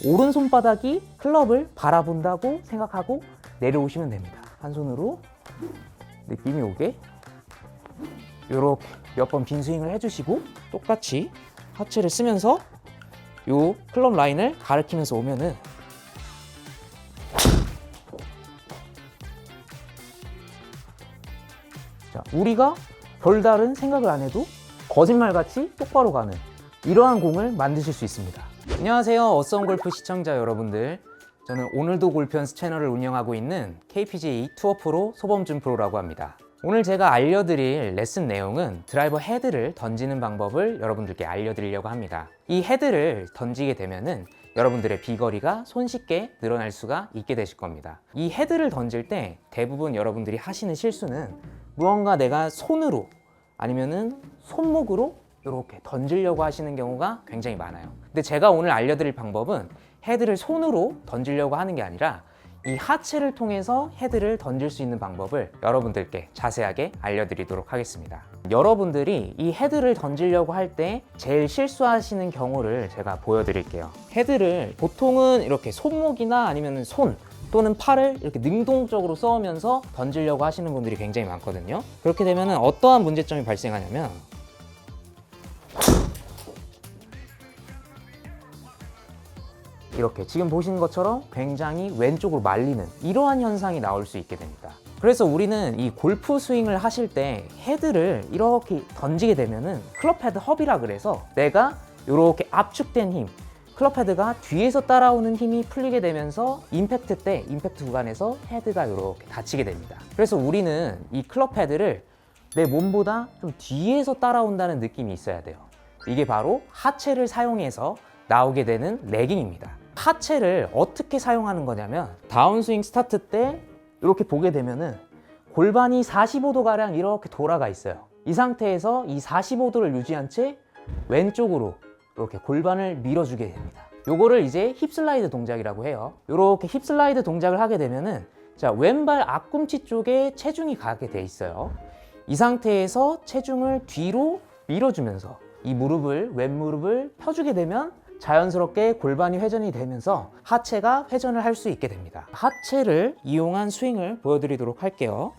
오른손바닥이 클럽을 바라본다고 생각하고 내려오시면 됩니다. 한 손으로 느낌이 오게 이렇게 몇 번 빈 스윙을 해주시고 똑같이 하체를 쓰면서 요 클럽 라인을 가리키면서 오면은 자, 우리가 별다른 생각을 안 해도 거짓말같이 똑바로 가는 이러한 공을 만드실 수 있습니다. 안녕하세요, 어썸골프 시청자 여러분들. 저는 오늘도 골프 연습 채널을 운영하고 있는 KPGA 투어 프로 소범준 프로라고 합니다. 오늘 제가 알려드릴 레슨 내용은 드라이버 헤드를 던지는 방법을 여러분들께 알려드리려고 합니다. 이 헤드를 던지게 되면은 여러분들의 비거리가 손쉽게 늘어날 수가 있게 되실 겁니다. 이 헤드를 던질 때 대부분 여러분들이 하시는 실수는 무언가 내가 손으로 아니면은 손목으로 이렇게 던지려고 하시는 경우가 굉장히 많아요. 근데 제가 오늘 알려드릴 방법은 헤드를 손으로 던지려고 하는 게 아니라 이 하체를 통해서 헤드를 던질 수 있는 방법을 여러분들께 자세하게 알려드리도록 하겠습니다. 여러분들이 이 헤드를 던지려고 할 때 제일 실수하시는 경우를 제가 보여드릴게요. 헤드를 보통은 이렇게 손목이나 아니면 손 또는 팔을 이렇게 능동적으로 써오면서 던지려고 하시는 분들이 굉장히 많거든요. 그렇게 되면 어떠한 문제점이 발생하냐면 이렇게 지금 보시는 것처럼 굉장히 왼쪽으로 말리는 이러한 현상이 나올 수 있게 됩니다. 그래서 우리는 이 골프 스윙을 하실 때 헤드를 이렇게 던지게 되면은 클럽 헤드 헙이라 그래서 내가 이렇게 압축된 힘, 클럽 헤드가 뒤에서 따라오는 힘이 풀리게 되면서 임팩트 때, 임팩트 구간에서 헤드가 이렇게 닫히게 됩니다. 그래서 우리는 이 클럽 헤드를 내 몸보다 좀 뒤에서 따라온다는 느낌이 있어야 돼요. 이게 바로 하체를 사용해서 나오게 되는 레깅입니다. 하체를 어떻게 사용하는 거냐면 다운스윙 스타트 때 이렇게 보게 되면은 골반이 45도가량 이렇게 돌아가 있어요. 이 상태에서 이 45도를 유지한 채 왼쪽으로 이렇게 골반을 밀어주게 됩니다. 요거를 이제 힙슬라이드 동작이라고 해요. 이렇게 힙슬라이드 동작을 하게 되면은 자, 왼발 앞꿈치 쪽에 체중이 가게 돼 있어요. 이 상태에서 체중을 뒤로 밀어주면서 이 무릎을, 왼무릎을 펴주게 되면 자연스럽게 골반이 회전이 되면서 하체가 회전을 할 수 있게 됩니다. 하체를 이용한 스윙을 보여드리도록 할게요.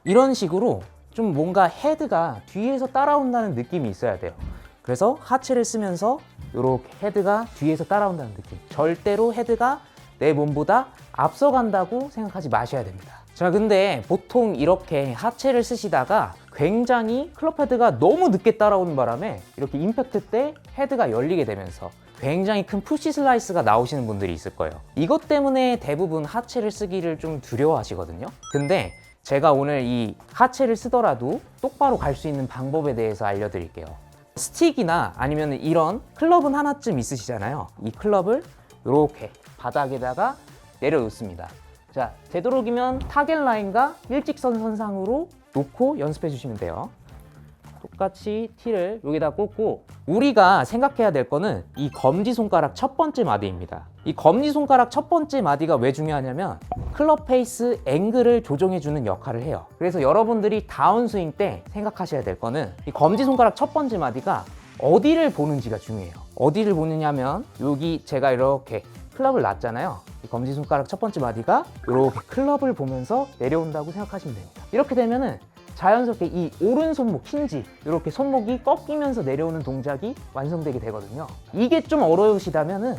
이런 식으로 좀 뭔가 헤드가 뒤에서 따라온다는 느낌이 있어야 돼요. 그래서 하체를 쓰면서 이렇게 헤드가 뒤에서 따라온다는 느낌. 절대로 헤드가 내 몸보다 앞서간다고 생각하지 마셔야 됩니다. 자, 근데 보통 이렇게 하체를 쓰시다가 굉장히 클럽 헤드가 너무 늦게 따라오는 바람에 이렇게 임팩트 때 헤드가 열리게 되면서 굉장히 큰 푸시 슬라이스가 나오시는 분들이 있을 거예요. 이것 때문에 대부분 하체를 쓰기를 좀 두려워하시거든요. 근데 제가 오늘 이 하체를 쓰더라도 똑바로 갈 수 있는 방법에 대해서 알려드릴게요. 스틱이나 아니면 이런 클럽은 하나쯤 있으시잖아요. 이 클럽을 이렇게 바닥에다가 내려놓습니다. 자, 되도록이면 타겟 라인과 일직선 선상으로 놓고 연습해 주시면 돼요. 똑같이 티를 여기다 꽂고 우리가 생각해야 될 거는 이 검지손가락 첫 번째 마디입니다. 이 검지손가락 첫 번째 마디가 왜 중요하냐면 클럽 페이스 앵글을 조정해 주는 역할을 해요. 그래서 여러분들이 다운스윙 때 생각하셔야 될 거는 이 검지손가락 첫 번째 마디가 어디를 보는지가 중요해요. 어디를 보느냐면 여기 제가 이렇게 클럽을 놨잖아요. 이 검지손가락 첫 번째 마디가 이렇게 클럽을 보면서 내려온다고 생각하시면 됩니다. 이렇게 되면은 자연스럽게 이 오른손목 힌지 이렇게 손목이 꺾이면서 내려오는 동작이 완성되게 되거든요. 이게 좀 어려우시다면은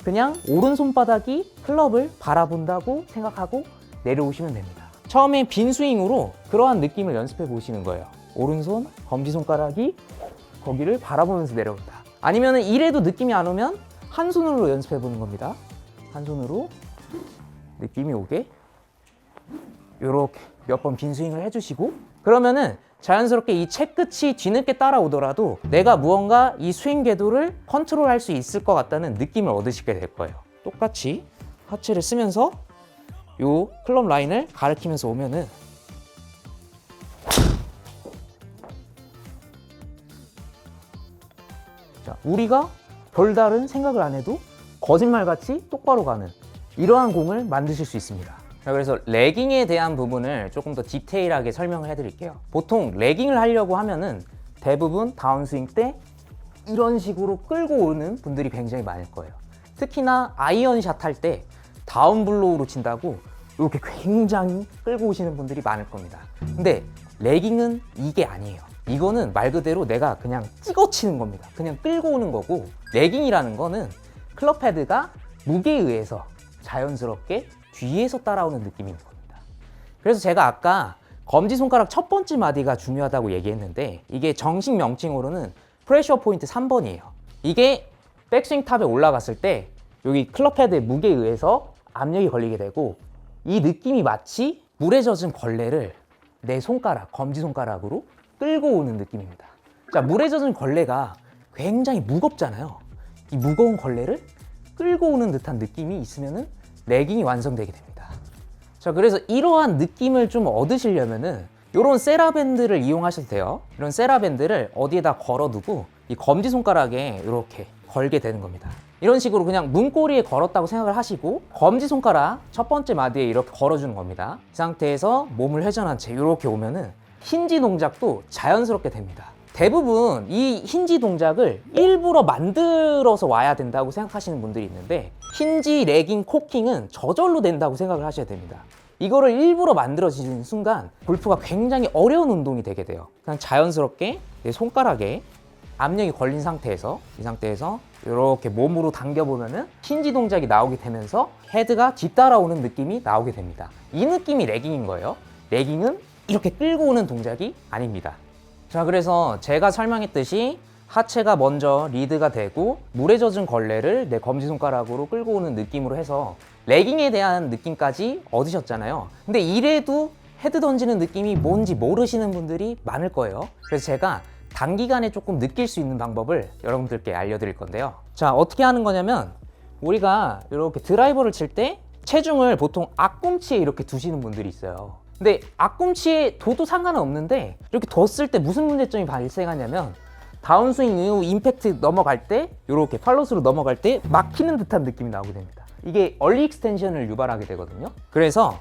그냥 오른손바닥이 클럽을 바라본다고 생각하고 내려오시면 됩니다. 처음에 빈 스윙으로 그러한 느낌을 연습해 보시는 거예요. 오른손 검지손가락이 거기를 바라보면서 내려온다. 아니면은 이래도 느낌이 안 오면 한 손으로 연습해 보는 겁니다. 한 손으로 느낌이 오게 이렇게 몇 번 빈 스윙을 해주시고 그러면은 자연스럽게 이 채끝이 뒤늦게 따라오더라도 내가 무언가 이 스윙 궤도를 컨트롤할 수 있을 것 같다는 느낌을 얻으시게 될 거예요. 똑같이 하체를 쓰면서 요 클럽 라인을 가리키면서 오면은 자, 우리가 별다른 생각을 안 해도 거짓말같이 똑바로 가는 이러한 공을 만드실 수 있습니다. 자, 그래서 레깅에 대한 부분을 조금 더 디테일하게 설명을 해드릴게요. 보통 레깅을 하려고 하면은 대부분 다운스윙 때 이런 식으로 끌고 오는 분들이 굉장히 많을 거예요. 특히나 아이언샷 할 때 다운블로우로 친다고 이렇게 굉장히 끌고 오시는 분들이 많을 겁니다. 근데 레깅은 이게 아니에요. 이거는 말 그대로 내가 그냥 찍어 치는 겁니다. 그냥 끌고 오는 거고, 레깅이라는 거는 클럽 헤드가 무게에 의해서 자연스럽게 뒤에서 따라오는 느낌인 겁니다. 그래서 제가 아까 검지손가락 첫 번째 마디가 중요하다고 얘기했는데, 이게 정식 명칭으로는 프레셔 포인트 3번이에요. 이게 백스윙 탑에 올라갔을 때 여기 클럽 헤드의 무게에 의해서 압력이 걸리게 되고, 이 느낌이 마치 물에 젖은 걸레를 내 손가락, 검지손가락으로 끌고 오는 느낌입니다. 자, 물에 젖은 걸레가 굉장히 무겁잖아요. 이 무거운 걸레를 끌고 오는 듯한 느낌이 있으면은 레깅이 완성되게 됩니다. 자, 그래서 이러한 느낌을 좀 얻으시려면은 이런 세라밴드를 이용하셔도 돼요. 이런 세라밴드를 어디에다 걸어두고 이 검지손가락에 이렇게 걸게 되는 겁니다. 이런 식으로 그냥 문고리에 걸었다고 생각을 하시고, 검지손가락 첫 번째 마디에 이렇게 걸어주는 겁니다. 이 상태에서 몸을 회전한 채 이렇게 오면은 힌지 동작도 자연스럽게 됩니다. 대부분 이 힌지 동작을 일부러 만들어서 와야 된다고 생각하시는 분들이 있는데, 힌지, 레깅, 코킹은 저절로 된다고 생각을 하셔야 됩니다. 이거를 일부러 만들어지는 순간 골프가 굉장히 어려운 운동이 되게 돼요. 그냥 자연스럽게 내 손가락에 압력이 걸린 상태에서, 이 상태에서 이렇게 몸으로 당겨보면은 힌지 동작이 나오게 되면서 헤드가 뒤따라오는 느낌이 나오게 됩니다. 이 느낌이 레깅인 거예요. 레깅은 이렇게 끌고 오는 동작이 아닙니다. 자, 그래서 제가 설명했듯이 하체가 먼저 리드가 되고 물에 젖은 걸레를 내 검지손가락으로 끌고 오는 느낌으로 해서 레깅에 대한 느낌까지 얻으셨잖아요. 근데 이래도 헤드 던지는 느낌이 뭔지 모르시는 분들이 많을 거예요. 그래서 제가 단기간에 조금 느낄 수 있는 방법을 여러분들께 알려드릴 건데요. 자, 어떻게 하는 거냐면, 우리가 이렇게 드라이버를 칠 때 체중을 보통 앞꿈치에 이렇게 두시는 분들이 있어요. 근데 앞꿈치에 둬도 상관은 없는데, 이렇게 뒀을 때 무슨 문제점이 발생하냐면, 다운스윙 이후 임팩트 넘어갈 때, 이렇게 팔로스로 넘어갈 때 막히는 듯한 느낌이 나오게 됩니다. 이게 얼리 익스텐션을 유발하게 되거든요. 그래서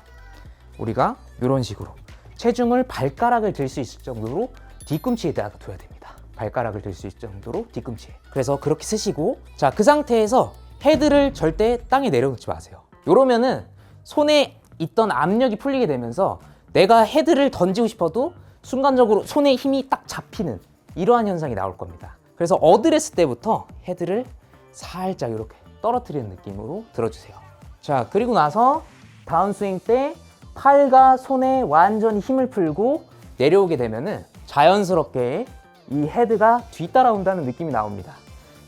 우리가 이런 식으로 체중을 발가락을 들 수 있을 정도로 뒤꿈치에다가 둬야 됩니다. 발가락을 들 수 있을 정도로 뒤꿈치에. 그래서 그렇게 쓰시고, 자, 그 상태에서 헤드를 절대 땅에 내려놓지 마세요. 이러면은 손에 있던 압력이 풀리게 되면서 내가 헤드를 던지고 싶어도 순간적으로 손에 힘이 딱 잡히는 이러한 현상이 나올 겁니다. 그래서 어드레스 때부터 헤드를 살짝 이렇게 떨어뜨리는 느낌으로 들어주세요. 자, 그리고 나서 다운스윙 때 팔과 손에 완전히 힘을 풀고 내려오게 되면은 자연스럽게 이 헤드가 뒤따라온다는 느낌이 나옵니다.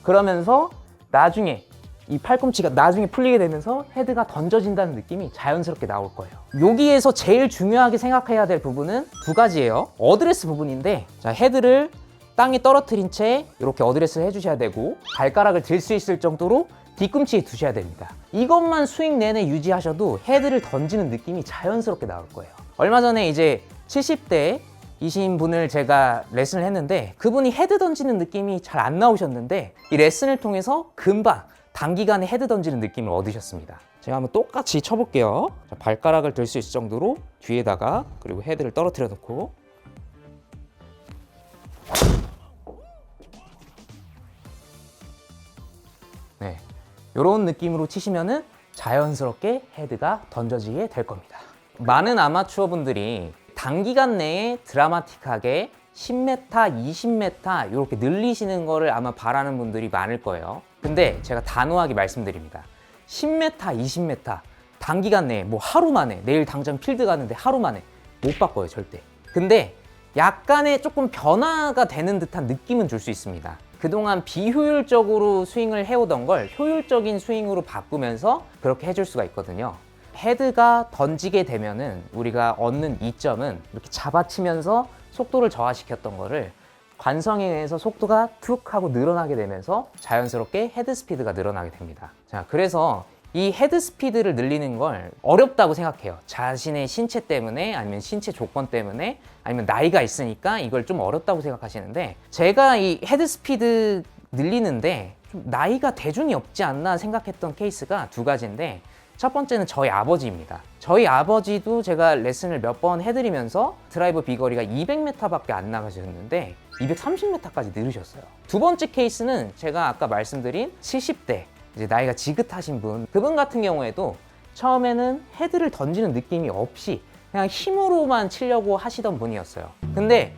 그러면서 나중에 이 팔꿈치가 나중에 풀리게 되면서 헤드가 던져진다는 느낌이 자연스럽게 나올 거예요. 여기에서 제일 중요하게 생각해야 될 부분은 두 가지예요. 어드레스 부분인데, 자, 헤드를 땅에 떨어뜨린 채 이렇게 어드레스를 해주셔야 되고, 발가락을 들 수 있을 정도로 뒤꿈치에 두셔야 됩니다. 이것만 스윙 내내 유지하셔도 헤드를 던지는 느낌이 자연스럽게 나올 거예요. 얼마 전에 이제 70대 이신 분을 제가 레슨을 했는데, 그분이 헤드 던지는 느낌이 잘 안 나오셨는데 이 레슨을 통해서 금방 단기간에 헤드 던지는 느낌을 얻으셨습니다. 제가 한번 똑같이 쳐볼게요. 자, 발가락을 들 수 있을 정도로 뒤에다가, 그리고 헤드를 떨어뜨려 놓고, 네, 이런 느낌으로 치시면은 자연스럽게 헤드가 던져지게 될 겁니다. 많은 아마추어 분들이 단기간 내에 드라마틱하게 10m, 20m 이렇게 늘리시는 거를 아마 바라는 분들이 많을 거예요. 근데 제가 단호하게 말씀드립니다. 10m, 20m 단기간 내에, 뭐 하루 만에, 내일 당장 필드 가는데 하루 만에 못 바꿔요, 절대. 근데 약간의 조금 변화가 되는 듯한 느낌은 줄 수 있습니다. 그동안 비효율적으로 스윙을 해오던 걸 효율적인 스윙으로 바꾸면서 그렇게 해줄 수가 있거든요. 헤드가 던지게 되면은 우리가 얻는 이점은 이렇게 잡아치면서 속도를 저하시켰던 거를 관성에 의해서 속도가 툭 하고 늘어나게 되면서 자연스럽게 헤드 스피드가 늘어나게 됩니다. 자, 그래서 이 헤드 스피드를 늘리는 걸 어렵다고 생각해요. 자신의 신체 때문에, 아니면 신체 조건 때문에, 아니면 나이가 있으니까 이걸 좀 어렵다고 생각하시는데, 제가 이 헤드 스피드 늘리는데 좀 나이가 대중이 없지 않나 생각했던 케이스가 두 가지인데, 첫 번째는 저희 아버지입니다. 저희 아버지도 제가 레슨을 몇 번 해드리면서 드라이버 비거리가 200m밖에 안 나가셨는데 230m까지 늘으셨어요. 두 번째 케이스는 제가 아까 말씀드린 70대 이제 나이가 지긋하신 분, 그분 같은 경우에도 처음에는 헤드를 던지는 느낌이 없이 그냥 힘으로만 치려고 하시던 분이었어요. 근데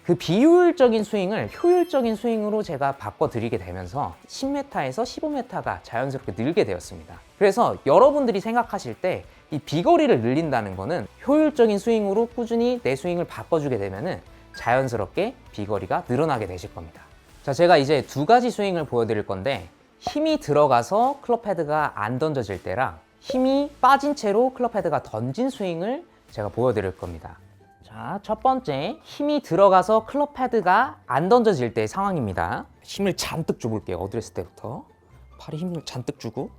그 비효율적인 스윙을 효율적인 스윙으로 제가 바꿔드리게 되면서 10m에서 15m가 자연스럽게 늘게 되었습니다. 그래서 여러분들이 생각하실 때 이 비거리를 늘린다는 거는 효율적인 스윙으로 꾸준히 내 스윙을 바꿔주게 되면은 자연스럽게 비거리가 늘어나게 되실 겁니다. 자, 제가 이제 두 가지 스윙을 보여드릴 건데 힘이 들어가서 클럽 헤드가 안 던져질 때랑 힘이 빠진 채로 클럽 헤드가 던진 스윙을 제가 보여드릴 겁니다. 자, 첫 번째, 힘이 들어가서 클럽 헤드가 안 던져질 때의 상황입니다. 힘을 잔뜩 줘볼게요. 어드레스 때부터. 팔에 힘을 잔뜩 주고.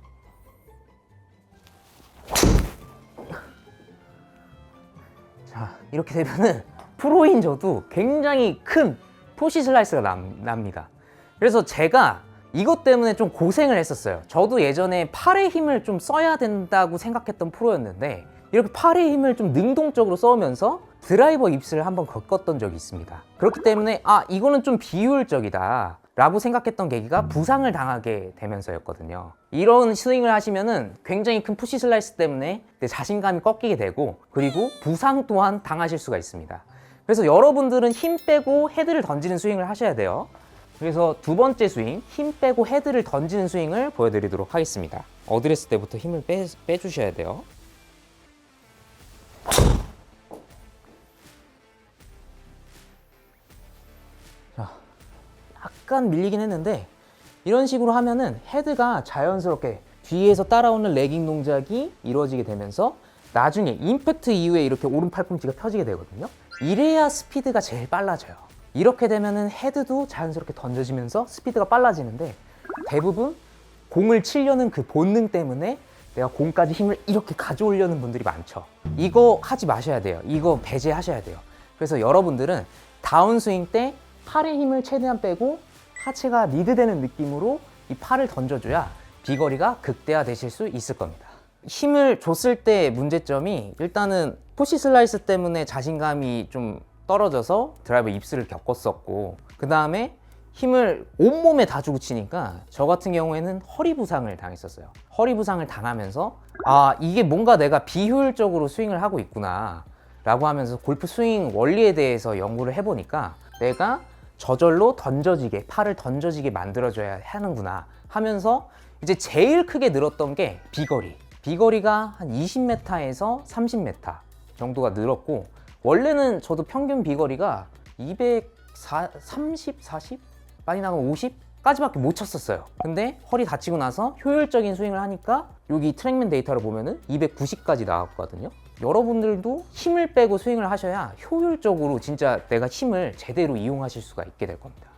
자, 이렇게 되면은 프로인 저도 굉장히 큰 푸시 슬라이스가 납니다. 그래서 제가 이것 때문에 좀 고생을 했었어요. 저도 예전에 팔의 힘을 좀 써야 된다고 생각했던 프로였는데 이렇게 팔의 힘을 좀 능동적으로 써오면서 드라이버 입술을 한번 겪었던 적이 있습니다. 그렇기 때문에 이거는 좀 비효율적이다 라고 생각했던 계기가 부상을 당하게 되면서였거든요. 이런 스윙을 하시면은 굉장히 큰 푸시 슬라이스 때문에 내 자신감이 꺾이게 되고 그리고 부상 또한 당하실 수가 있습니다. 그래서 여러분들은 힘 빼고 헤드를 던지는 스윙을 하셔야 돼요. 그래서 두 번째 스윙, 힘 빼고 헤드를 던지는 스윙을 보여드리도록 하겠습니다. 어드레스 때부터 힘을 빼주셔야 돼요. 자, 약간 밀리긴 했는데 이런 식으로 하면은 헤드가 자연스럽게 뒤에서 따라오는 레깅 동작이 이루어지게 되면서 나중에 임팩트 이후에 이렇게 오른 팔꿈치가 펴지게 되거든요. 이래야 스피드가 제일 빨라져요. 이렇게 되면은 헤드도 자연스럽게 던져지면서 스피드가 빨라지는데 대부분 공을 치려는 그 본능 때문에 내가 공까지 힘을 이렇게 가져오려는 분들이 많죠. 이거 하지 마셔야 돼요. 이거 배제하셔야 돼요. 그래서 여러분들은 다운스윙 때 팔의 힘을 최대한 빼고 하체가 리드되는 느낌으로 이 팔을 던져줘야 비거리가 극대화되실 수 있을 겁니다. 힘을 줬을 때 문제점이 일단은 푸시 슬라이스 때문에 자신감이 좀 떨어져서 드라이버 입술을 겪었었고 그 다음에 힘을 온몸에 다 주고 치니까 저 같은 경우에는 허리 부상을 당했었어요. 허리 부상을 당하면서 이게 뭔가 내가 비효율적으로 스윙을 하고 있구나 라고 하면서 골프 스윙 원리에 대해서 연구를 해보니까 내가 저절로 던져지게 팔을 던져지게 만들어줘야 하는구나 하면서 이제 제일 크게 늘었던 게 비거리가 한 20m에서 30m 정도가 늘었고 원래는 저도 평균 비거리가 230, 40? 많이 나가면 50까지밖에 못 쳤었어요. 근데 허리 다치고 나서 효율적인 스윙을 하니까 여기 트랙맨 데이터를 보면은 290까지 나왔거든요. 여러분들도 힘을 빼고 스윙을 하셔야 효율적으로 진짜 내가 힘을 제대로 이용하실 수가 있게 될 겁니다.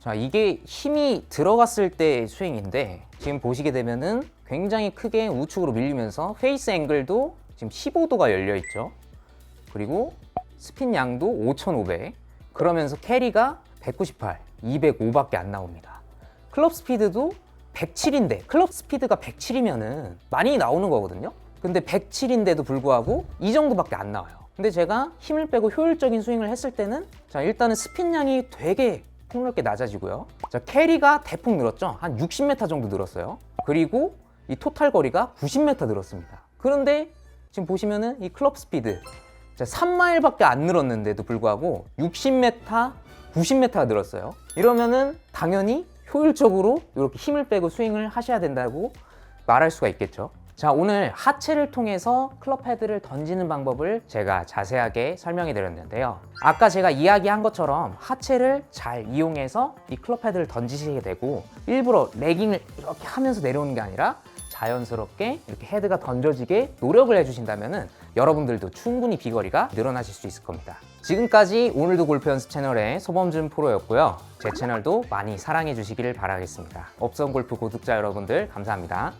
자, 이게 힘이 들어갔을 때의 스윙인데 지금 보시게 되면은 굉장히 크게 우측으로 밀리면서 페이스 앵글도 지금 15도가 열려 있죠. 그리고 스핀 양도 5500 그러면서 캐리가 198, 205밖에 안 나옵니다. 클럽 스피드도 107인데 클럽 스피드가 107이면은 많이 나오는 거거든요. 근데 107인데도 불구하고 이 정도밖에 안 나와요. 근데 제가 힘을 빼고 효율적인 스윙을 했을 때는 자, 일단은 스핀 양이 되게 폭넓게 낮아지고요. 자, 캐리가 대폭 늘었죠. 한 60m 정도 늘었어요. 그리고 이 토탈 거리가 90m 늘었습니다. 그런데 지금 보시면은 이 클럽 스피드 3마일밖에 안 늘었는데도 불구하고 60m, 90m가 늘었어요. 이러면은 당연히 효율적으로 이렇게 힘을 빼고 스윙을 하셔야 된다고 말할 수가 있겠죠. 자, 오늘 하체를 통해서 클럽 헤드를 던지는 방법을 제가 자세하게 설명해 드렸는데요. 아까 제가 이야기한 것처럼 하체를 잘 이용해서 이 클럽 헤드를 던지시게 되고 일부러 레깅을 이렇게 하면서 내려오는 게 아니라 자연스럽게 이렇게 헤드가 던져지게 노력을 해주신다면 여러분들도 충분히 비거리가 늘어나실 수 있을 겁니다. 지금까지 오늘도 골프 연습 채널의 소범준 프로였고요. 제 채널도 많이 사랑해 주시기를 바라겠습니다. 업성 골프 구독자 여러분들 감사합니다.